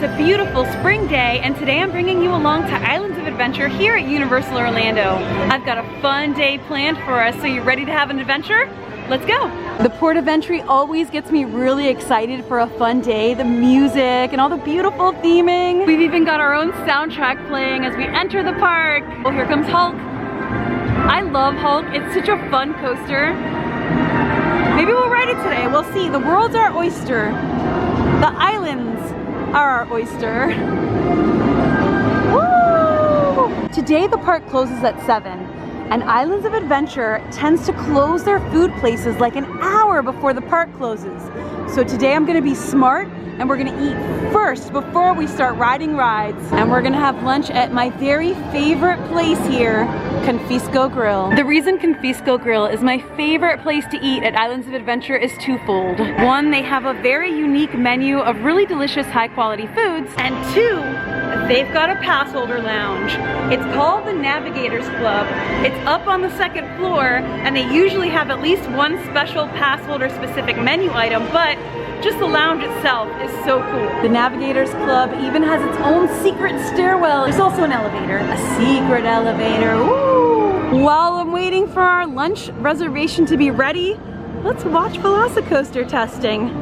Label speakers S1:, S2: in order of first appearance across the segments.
S1: It's a beautiful spring day, and today I'm bringing you along to Islands of Adventure here at Universal Orlando. I've got a fun day planned for us, so you ready to have an adventure? Let's go! The port of entry always gets me really excited for a fun day. The music and all the beautiful theming. We've even got our own soundtrack playing as we enter the park. Oh, here comes Hulk. I love Hulk. It's such a fun coaster. Maybe we'll ride it today. We'll see. The world's our oyster. The islands are our oyster. Woo! Today the park closes at 7, and Islands of Adventure tends to close their food places like an hour before the park closes. So today I'm gonna be smart and we're gonna eat first before we start riding rides. And we're gonna have lunch at my very favorite place here, Confisco Grill. The reason Confisco Grill is my favorite place to eat at Islands of Adventure is twofold. One, they have a very unique menu of really delicious high quality foods, and two, they've got a pass holder lounge. It's called the Navigators Club. It's up on the 2nd floor, and they usually have at least one special pass holder specific menu item, but just the lounge itself is so cool. The Navigators Club even has its own secret stairwell. There's also an elevator, a secret elevator. Ooh. While I'm waiting for our lunch reservation to be ready, let's watch Velocicoaster testing.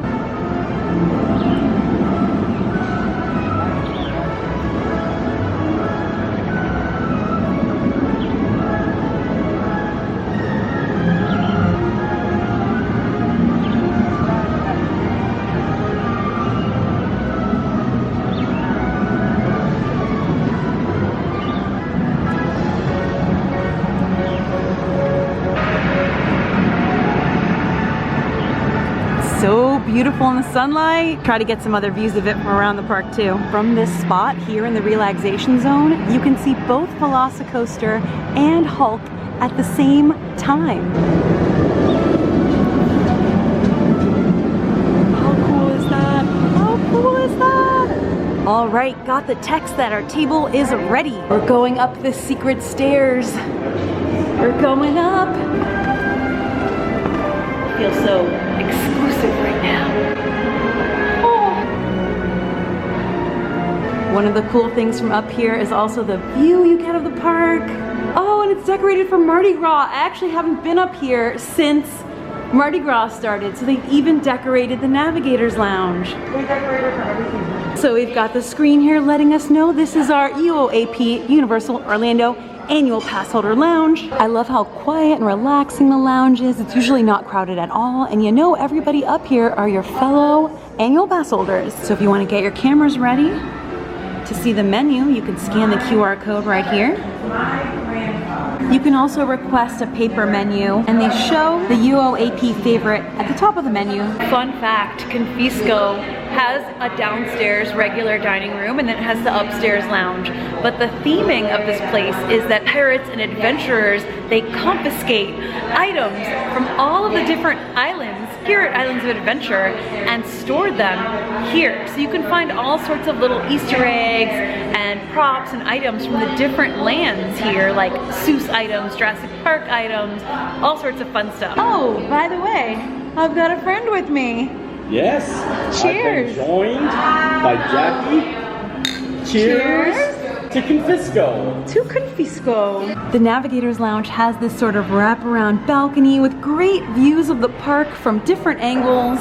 S1: So beautiful in the sunlight. Try to get some other views of it from around the park too. From this spot here in the relaxation zone, you can see both Velocicoaster and Hulk at the same time. How cool is that? How cool is that? All right, got the text that our table is ready. We're going up the secret stairs. We're going up. Feels so exclusive right now. Oh. One of the cool things from up here is also the view you get of the park. Oh, and it's decorated for Mardi Gras. I actually haven't been up here since Mardi Gras started, so they've even decorated the Navigators Lounge. They decorated for everything. So we've got the screen here letting us know this is our UOAP, Universal Orlando Annual Pass Holder Lounge. I love how quiet and relaxing the lounge is. It's usually not crowded at all, and you know everybody up here are your fellow annual pass holders. So if you want to get your cameras ready to see the menu, you can scan the QR code right here. You can also request a paper menu, and they show the UOAP favorite at the top of the menu. Fun fact, Confisco has a downstairs regular dining room and then it has the upstairs lounge. But the theming of this place is that pirates and adventurers, they confiscate items from all of the different islands here at Islands of Adventure and store them here. So you can find all sorts of little Easter eggs and props and items from the different lands here, like Seuss items, Jurassic Park items, all sorts of fun stuff. Oh, by the way, I've got a friend with me.
S2: Yes.
S1: Cheers.
S2: I've been joined by Jackie. Cheers. To Confisco.
S1: To Confisco. The Navigators Lounge has this sort of wraparound balcony with great views of the park from different angles.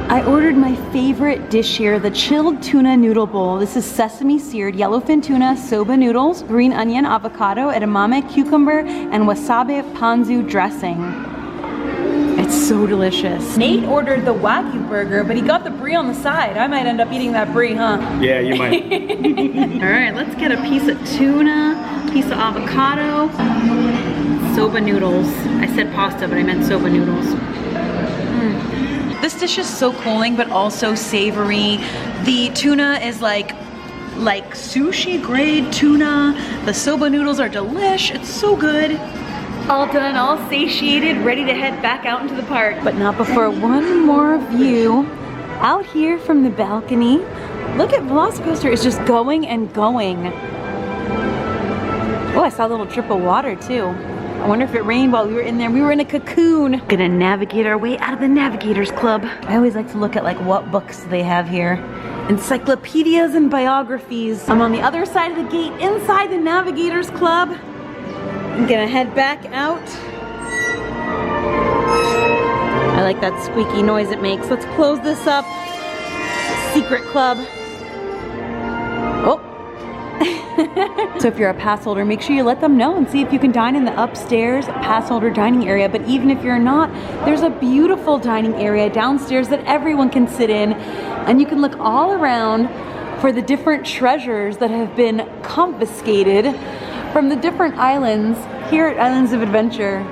S1: I ordered my favorite dish here, the chilled tuna noodle bowl. This is sesame seared yellowfin tuna, soba noodles, green onion, avocado, edamame, cucumber, and wasabi ponzu dressing. It's so delicious. Nate ordered the Wagyu burger, but he got the brie on the side. I might end up eating that brie, huh?
S2: Yeah, you might.
S1: All right, let's get a piece of tuna, piece of avocado, soba noodles. I said pasta, but I meant soba noodles. This dish is so cooling, but also savory. The tuna is like like sushi grade tuna. The soba noodles are delish. It's so good. All done, all satiated, ready to head back out into the park. But not before one more view out here from the balcony. Look at Velocicoaster is just going and going. Oh, I saw a little drip of water too. I wonder if it rained while we were in there. We were in a cocoon. Gonna navigate our way out of the Navigators Club. I always like to look at like what books they have here. Encyclopedias and biographies. I'm on the other side of the gate inside the Navigators Club. I'm gonna head back out. I like that squeaky noise it makes. Let's close this up. Secret club. Oh. So if you're a pass holder, make sure you let them know and see if you can dine in the upstairs pass holder dining area. But even if you're not, there's a beautiful dining area downstairs that everyone can sit in, and you can look all around for the different treasures that have been confiscated from the different islands here at Islands of Adventure.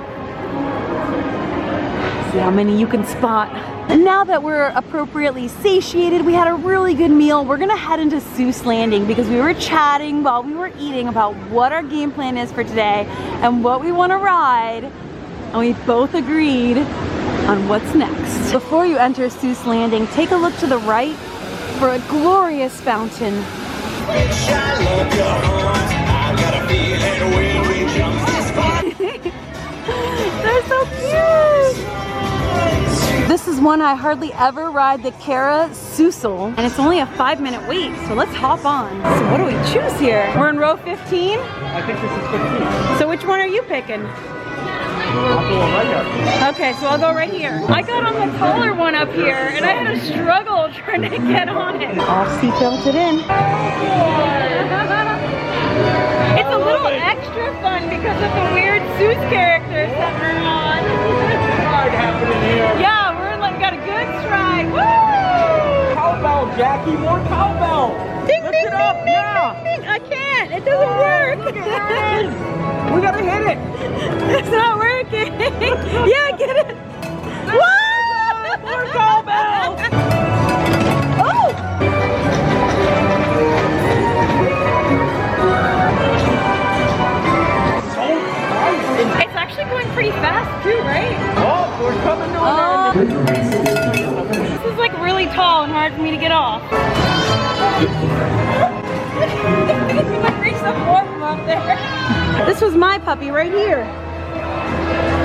S1: See how many you can spot. And now that we're appropriately satiated, we had a really good meal, we're gonna head into Seuss Landing because we were chatting while we were eating about what our game plan is for today and what we want to ride, and we both agreed on what's next. Before you enter Seuss Landing, take a look to the right for a glorious fountain. They're so cute! This is one I hardly ever ride, the Carousel, and it's only a 5-minute wait, so let's hop on. So what do we choose here? We're in row 15?
S2: I think this is 15.
S1: So which one are you picking?
S2: I'll go right here.
S1: Okay, so I'll go right here. I got on the taller one up here, and I had a struggle trying to get on it. All seatbelted in. It's a little extra fun because of the weird Seuss characters that are on.
S2: Ride happening here.
S1: Yeah, we got a good stride. Woo!
S2: Cowbell, Jackie, more cowbell.
S1: Ding,
S2: Lift
S1: ding,
S2: it up,
S1: ding,
S2: yeah.
S1: ding, ding. I can't. It doesn't work.
S2: Look at it. We gotta hit it.
S1: It's not working. Yeah, get it. Whoa!
S2: More cowbell.
S1: Oh!
S2: So nice.
S1: It's actually going pretty fast too, right?
S2: Oh, we're coming on.
S1: This is like really tall and hard for me to get off. You might reach the floor from up there. This was my puppy right here.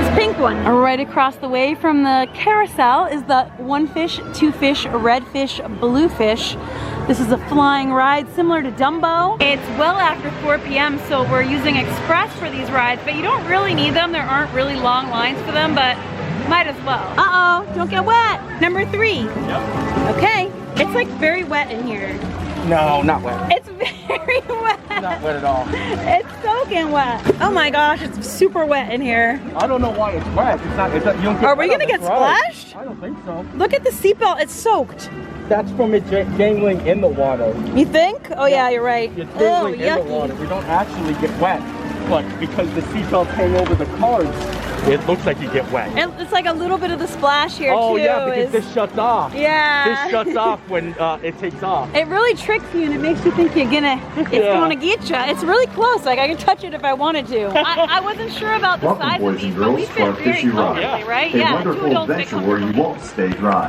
S1: This pink one. Right across the way from the carousel is the 1 fish, 2 fish, red fish, blue fish. This is a flying ride similar to Dumbo. It's well after 4 p.m. so we're using Express for these rides, but you don't really need them. There aren't really long lines for them, but might as well. Uh-oh, don't get wet. Number 3.
S2: Yep.
S1: Okay, it's like very wet in here.
S2: No, not wet.
S1: It's very wet.
S2: Not wet at all.
S1: It's soaking wet. Oh my gosh, it's super wet in here.
S2: I don't know why it's wet. It's not. You don't get
S1: Are we
S2: wet
S1: gonna
S2: on
S1: get
S2: this ride.
S1: splashed?
S2: I don't think so.
S1: Look at the seatbelt, it's soaked.
S2: That's from it dangling in the water.
S1: You think? Oh yeah, you're right.
S2: It's
S1: Oh,
S2: dangling in
S1: yucky.
S2: the water. We don't actually get wet, but because the seatbelts hang over the cars, it looks like you get wet.
S1: And it's like a little bit of the splash here
S2: Oh
S1: too.
S2: yeah, because this shuts off.
S1: Yeah.
S2: This shuts off when it takes off.
S1: It really tricks you and it makes you think it's gonna get you. It's really close, like I can touch it if I wanted to. I wasn't sure about the
S3: Welcome,
S1: size
S3: boys
S1: of these,
S3: and
S1: but
S3: girls,
S1: we
S3: to
S1: fit
S3: our
S1: very
S3: fishy ride.
S1: comfortably, right?
S3: A
S1: Yeah, 2
S3: wonderful
S1: adults fit
S3: adventure where you
S1: comfortably.
S3: won't stay dry.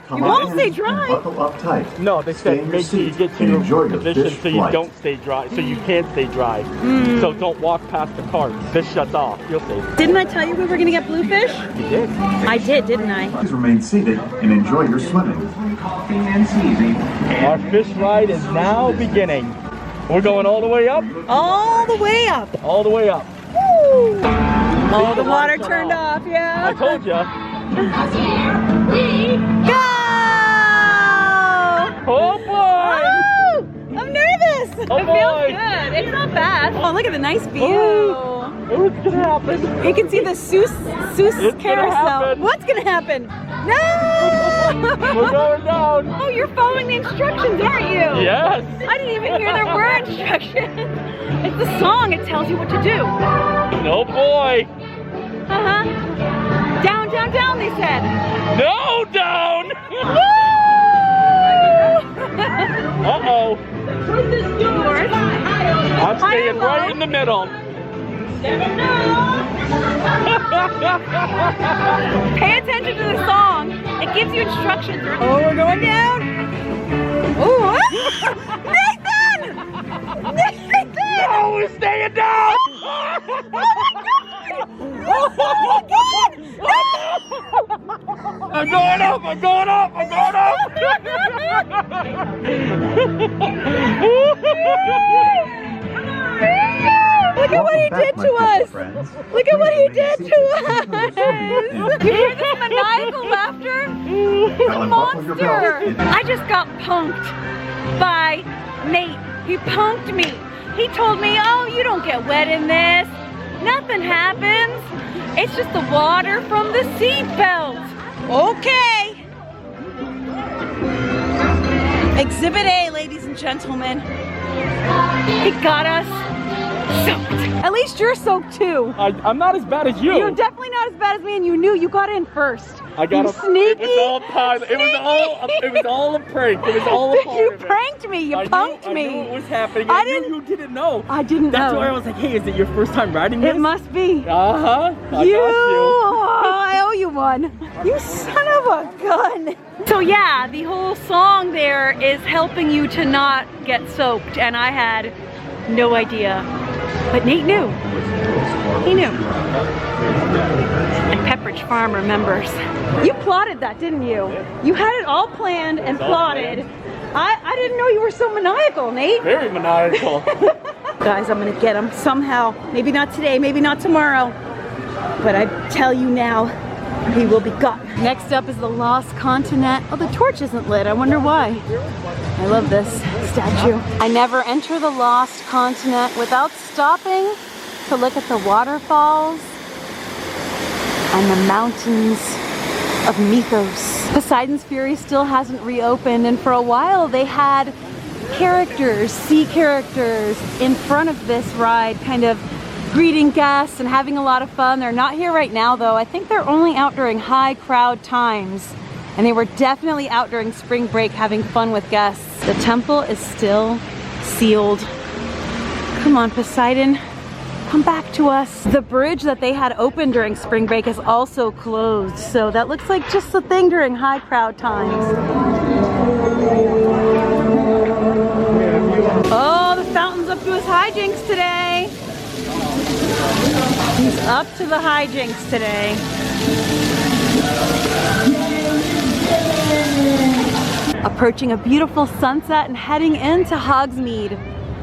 S3: Come
S1: You
S3: on
S1: won't
S3: in
S1: stay
S3: and
S1: dry?
S3: Buckle up tight.
S2: No, they
S3: Stay
S2: said
S3: in your
S2: make sure you
S3: seat
S2: get to
S3: and
S2: your
S3: enjoy the
S2: position
S3: fish
S2: so you
S3: flight.
S2: don't stay dry, so you can stay dry. So don't walk past the cars. This shuts off. You'll see.
S1: Didn't I tell you we were gonna get bluefish?
S2: You did.
S1: I did, didn't I?
S3: Please remain seated and enjoy your swimming.
S2: Our fish ride is now beginning. We're going all the way up.
S1: All the way up.
S2: All the way up.
S1: Woo! Oh, the
S2: the
S1: water
S2: lights are
S1: turned
S2: off.
S1: off, yeah.
S2: I told you.
S1: Go!
S2: Oh boy!
S1: Oh, I'm nervous.
S2: Oh,
S1: it feels
S2: boy.
S1: good. It's not bad. Oh, look at the nice view.
S2: Oh, it's gonna happen.
S1: You can see the Seuss
S2: It's
S1: carousel.
S2: gonna happen.
S1: What's gonna happen? No!
S2: We're going down.
S1: Oh, you're following the instructions, aren't you?
S2: Yes.
S1: I didn't even hear there were instructions. It's the song. It tells you what to do.
S2: Oh boy.
S1: Uh-huh. Down, down, down, they said.
S2: No, down.
S1: Woo!
S2: Uh-oh. the middle.
S1: Pay attention to the song. It gives you instructions. Oh, we're going down. Oh, Nathan! Nathan!
S2: No, we're staying down.
S1: Oh my God!
S2: I'm going up. I'm going up. I'm going up.
S1: Look at what he did to us! Look at what he did to us! You hear this maniacal laughter? Monster! I just got punked by Nate. He punked me. He told me, oh, you don't get wet in this. Nothing happens. It's just the water from the seatbelt. Okay. Exhibit A, ladies and gentlemen. He got us soaked. At least you're soaked too.
S2: I'm not as bad as you.
S1: You're definitely not as bad as me, and you knew you got in first.
S2: I got
S1: a sneaky.
S2: It was all time. It was all a prank. It was all a part
S1: You
S2: of it.
S1: pranked me. You punked me.
S2: I knew it was happening.
S1: I
S2: knew you didn't know.
S1: I didn't know.
S2: That's why I was like, hey, is it your first time riding this?
S1: It must be.
S2: I got you.
S1: Oh, I owe you one. You son of a gun. So yeah, the whole song there is helping you to not get soaked, and I had no idea. But Nate knew. He knew. And Pepperidge Farm remembers. You plotted that, didn't you? You had it all planned and plotted. I didn't know you were so maniacal, Nate.
S2: Very maniacal.
S1: Guys, I'm gonna get him somehow. Maybe not today, maybe not tomorrow. But I tell you now, he will be got. Next up is the Lost Continent. Oh, the torch isn't lit. I wonder why. I love this statue. I never enter the Lost Continent without stopping to look at the waterfalls and the mountains of Mythos. Poseidon's Fury still hasn't reopened, and for a while they had characters, sea characters, in front of this ride, kind of greeting guests and having a lot of fun. They're not here right now though. I think they're only out during high crowd times, and they were definitely out during spring break having fun with guests. The temple is still sealed. Come on, Poseidon, come back to us. The bridge that they had open during spring break is also closed, so that looks like just a thing during high crowd times. Oh, the fountain's up to his hijinks today. He's up to the hijinks today. Approaching a beautiful sunset and heading into Hogsmeade.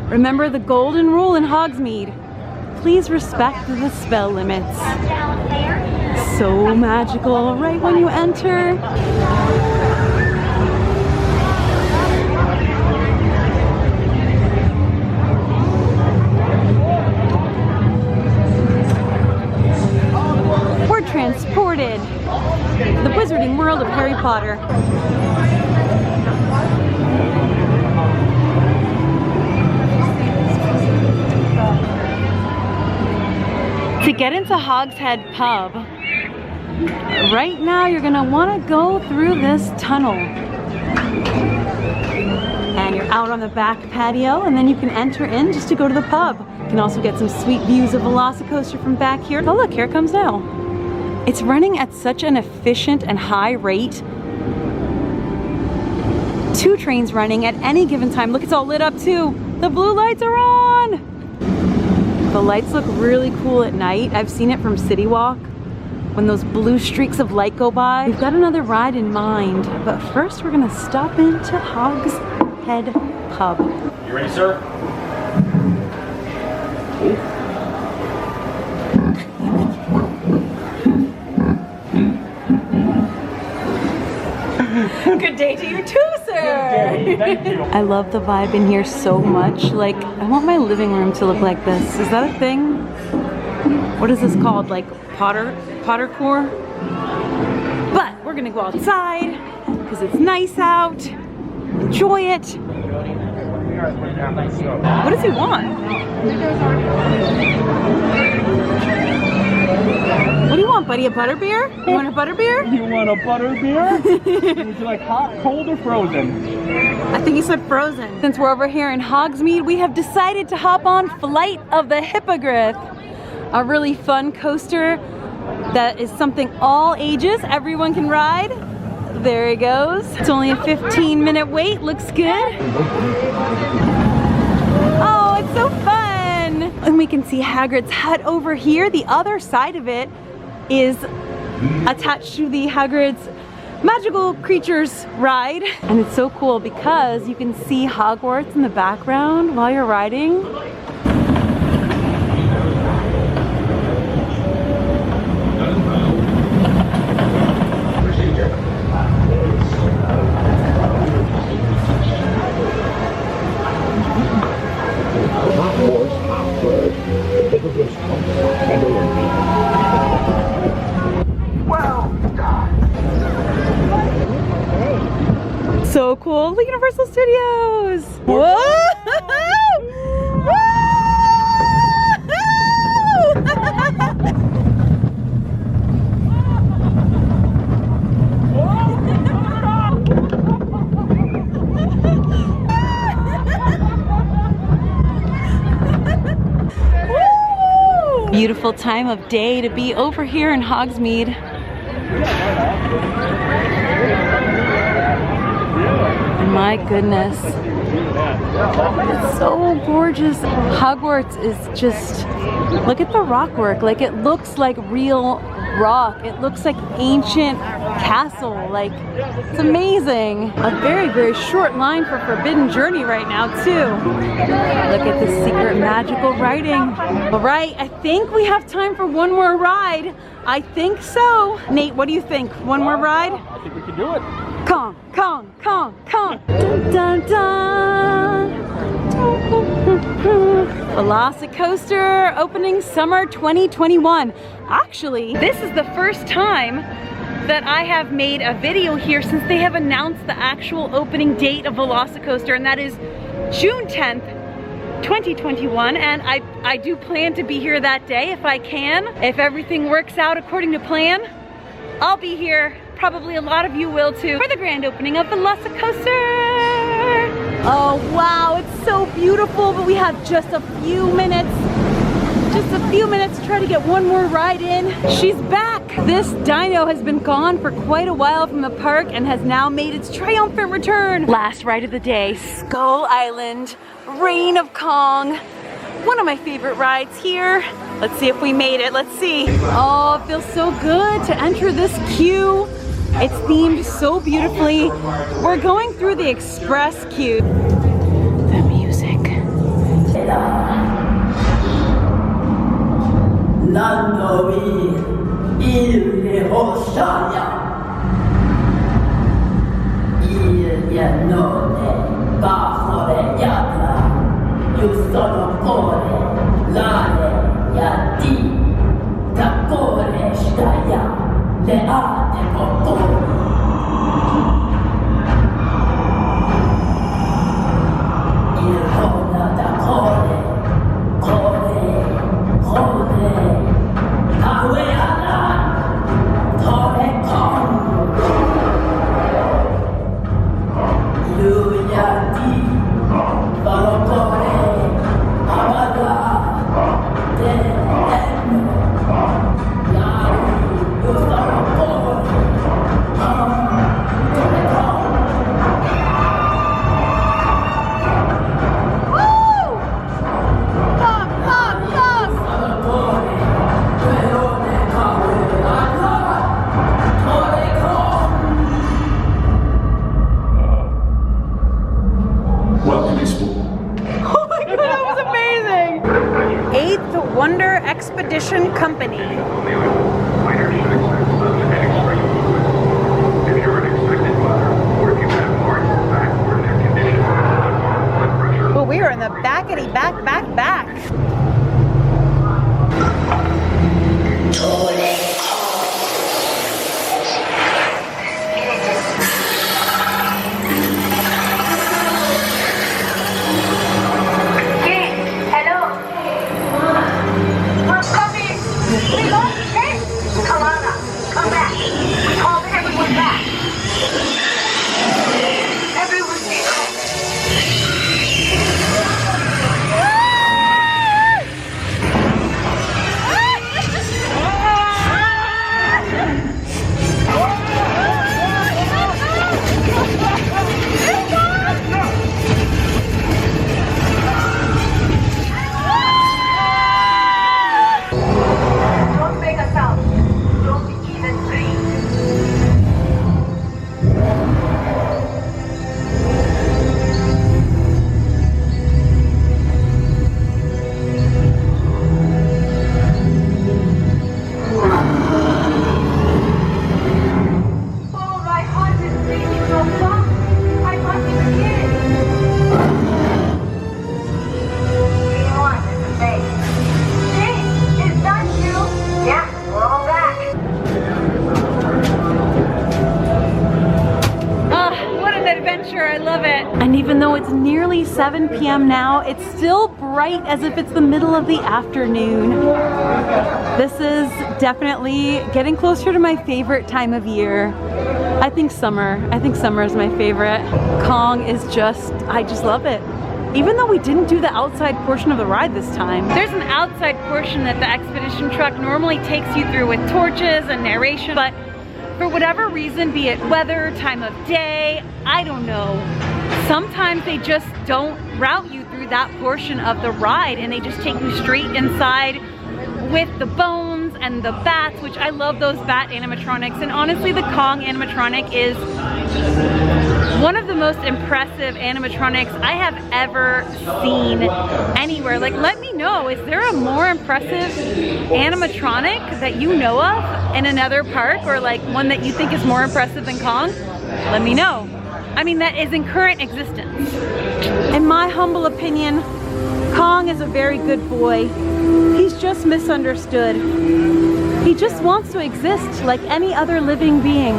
S1: Remember the golden rule in Hogsmeade. Please respect the spell limits. So magical right when you enter. We're transported to the wizarding world of Harry Potter. To get into Hogshead Pub, right now you're gonna wanna go through this tunnel. And you're out on the back patio, and then you can enter in just to go to the pub. You can also get some sweet views of Velocicoaster from back here. Oh look, here it comes now. It's running at such an efficient and high rate. 2 trains running at any given time. Look, it's all lit up too. The blue lights are on. The lights look really cool at night. I've seen it from City Walk when those blue streaks of light go by. We've got another ride in mind, but first we're gonna stop into Hogshead Pub.
S2: You ready, sir?
S1: Good day to you too, sir.
S2: Good day, thank you.
S1: I love the vibe in here so much. Like, I want my living room to look like this. Is that a thing? What is this called? Like Pottercore? But we're gonna go outside because it's nice out. Enjoy it. What does he want? What do you want, buddy? A butterbeer? You want a butterbeer?
S2: You want a butter beer? Would you like hot, cold, or frozen?
S1: I think said Frozen. Since we're over here in Hogsmeade, we have decided to hop on Flight of the Hippogriff, a really fun coaster that is something all ages, everyone can ride. There he goes. It's only a 15-minute wait, looks good. Oh, it's so fun. And we can see Hagrid's hut over here. The other side of it is attached to the Hagrid's Magical Creatures ride. And it's so cool because you can see Hogwarts in the background while you're riding. So cool, look, Universal Studios! Whoa! Beautiful time of day to be over here in Hogsmeade. My goodness, it's so gorgeous. Hogwarts is just, look at the rock work. Like, it looks like real rock. It looks like ancient castle. Like, it's amazing. A very, very short line for Forbidden Journey right now too. Look at this secret magical writing. All right, I think we have time for one more ride. I think so. Nate, what do you think? One more ride?
S2: I think we can do it.
S1: Kong, Kong, Kong, Kong. Dun, dun, dun. Velocicoaster opening summer 2021. Actually, this is the first time that I have made a video here since they have announced the actual opening date of Velocicoaster, and that is June 10th, 2021, and I do plan to be here that day if I can. If everything works out according to plan, I'll be here. Probably a lot of you will too, for the grand opening of Velocicoaster. Oh wow, it's so beautiful, but we have just a few minutes. Just a few minutes to try to get one more ride in. She's back. This dino has been gone for quite a while from the park and has now made its triumphant return. Last ride of the day, Skull Island, Reign of Kong. One of my favorite rides here. Let's see if we made it. Let's see. Oh, it feels so good to enter this queue. It's themed so beautifully. We're going through the express queue. The music. Expedition Company. Well, we are in the backity back. though it's nearly 7 p.m. now, it's still bright as if it's the middle of the afternoon. This is definitely getting closer to my favorite time of year. I think summer. I think summer is my favorite. Kong is just, I just love it. Even though we didn't do the outside portion of the ride this time. There's an outside portion that the expedition truck normally takes you through with torches and narration, but for whatever reason, be it weather, time of day, I don't know, sometimes they just don't route you through that portion of the ride and they just take you straight inside with the bones and the bats, which I love those bat animatronics. And honestly, the Kong animatronic is one of the most impressive animatronics I have ever seen anywhere. Like, let me know, is there a more impressive animatronic that you know of in another park, or like one that you think is more impressive than Kong? Let me know. I mean, that is in current existence. In my humble opinion, Kong is a very good boy. He's just misunderstood. He just wants to exist like any other living being.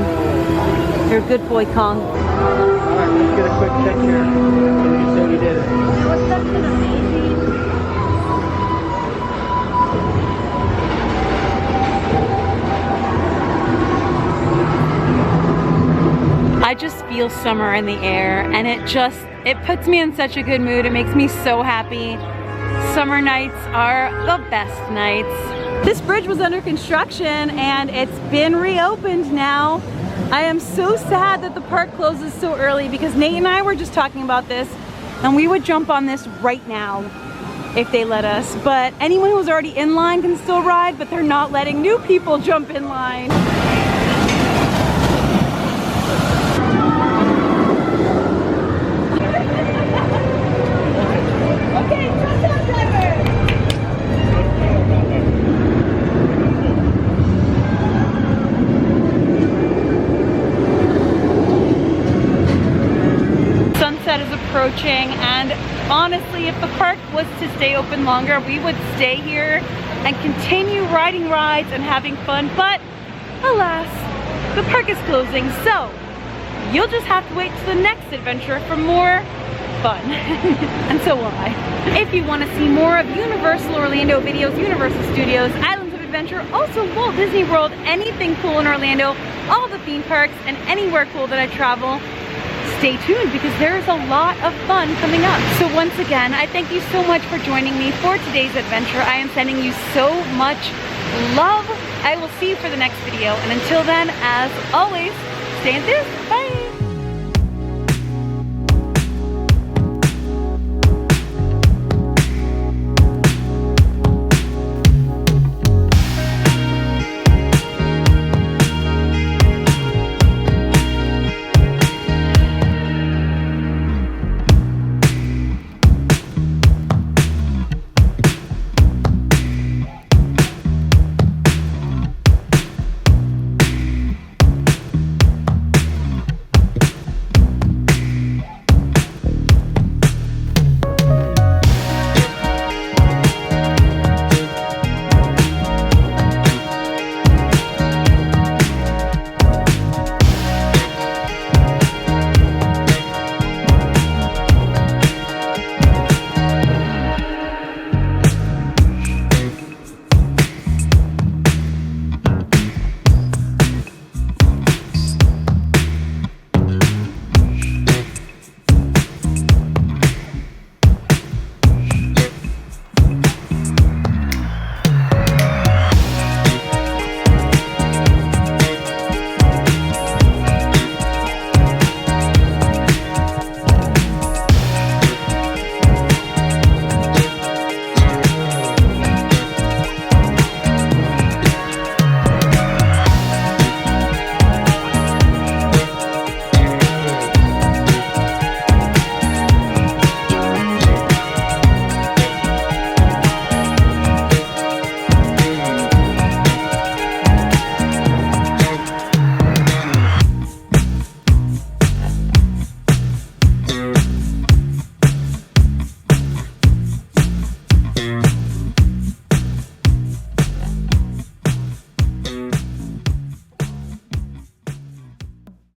S1: You're a good boy, Kong.
S2: Alright, let's get a quick picture. You said you did it.
S1: That was such an amazing... I just feel summer in the air, and it puts me in such a good mood. It makes me so happy. Summer nights are the best nights. This bridge was under construction and it's been reopened now. I am so sad that the park closes so early, because Nate and I were just talking about this and we would jump on this right now if they let us. But anyone who's already in line can still ride, but they're not letting new people jump in line. And honestly, if the park was to stay open longer, we would stay here and continue riding rides and having fun, but alas, the park is closing, so you'll just have to wait to the next adventure for more fun. And so will I. If you want to see more of Universal Orlando videos, Universal Studios, Islands of Adventure, also Walt Disney World, anything cool in Orlando, all the theme parks, and anywhere cool that I travel, stay tuned, because there's a lot of fun coming up. So once again, I thank you so much for joining me for today's adventure. I am sending you so much love. I will see you for the next video, and until then, as always, stay enthused.